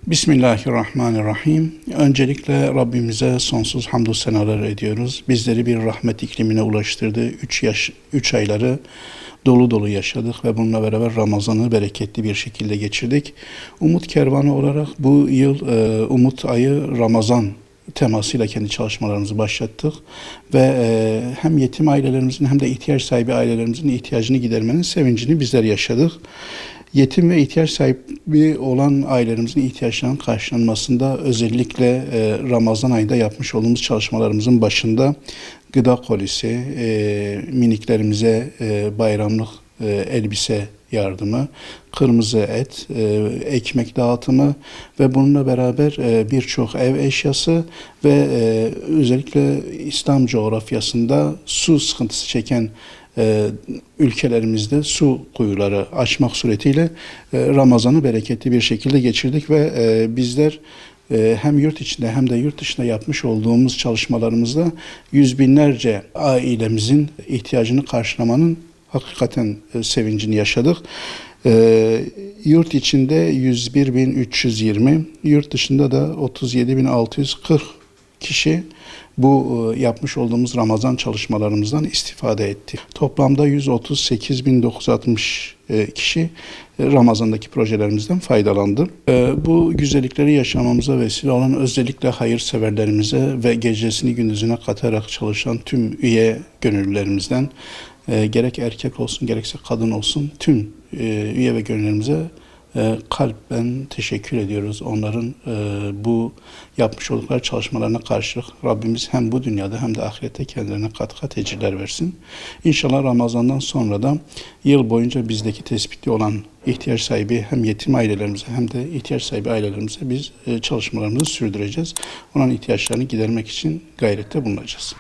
Bismillahirrahmanirrahim. Öncelikle Rabbimize sonsuz hamdü senalar ediyoruz. Bizleri bir rahmet iklimine ulaştırdı. 3 ayları dolu dolu yaşadık ve bununla beraber Ramazan'ı bereketli bir şekilde geçirdik. Umut Kervanı olarak bu yıl Umut Ayı Ramazan temasıyla kendi çalışmalarımızı başlattık ve hem yetim ailelerimizin hem de ihtiyaç sahibi ailelerimizin ihtiyacını gidermenin sevincini bizler yaşadık. Yetim ve ihtiyaç sahibi olan ailelerimizin ihtiyaçlarının karşılanmasında özellikle Ramazan ayında yapmış olduğumuz çalışmalarımızın başında gıda kolisi, miniklerimize bayramlık elbise yardımı, kırmızı et, ekmek dağıtımı ve bununla beraber birçok ev eşyası ve özellikle İslam coğrafyasında su sıkıntısı çeken ülkelerimizde su kuyuları açmak suretiyle Ramazan'ı bereketli bir şekilde geçirdik ve bizler hem yurt içinde hem de yurt dışında yapmış olduğumuz çalışmalarımızda yüz binlerce ailemizin ihtiyacını karşılamanın hakikaten sevincini yaşadık. Yurt içinde 101.320, yurt dışında da 37.640 kişi bu yapmış olduğumuz Ramazan çalışmalarımızdan istifade etti. Toplamda 138.960 kişi Ramazan'daki projelerimizden faydalandı. Bu güzellikleri yaşamamıza vesile olan özellikle hayırseverlerimize ve gecesini gündüzüne katarak çalışan tüm üye gönüllülerimizden gerek erkek olsun gerekse kadın olsun tüm üye ve gönüllülerimize kalben teşekkür ediyoruz. Onların bu yapmış oldukları çalışmalarına karşılık Rabbimiz hem bu dünyada hem de ahirette kendilerine kat kat ecirler versin. İnşallah Ramazan'dan sonra da yıl boyunca bizdeki tespitli olan ihtiyaç sahibi hem yetim ailelerimize hem de ihtiyaç sahibi ailelerimize biz çalışmalarımızı sürdüreceğiz. Onların ihtiyaçlarını gidermek için gayrette bulunacağız.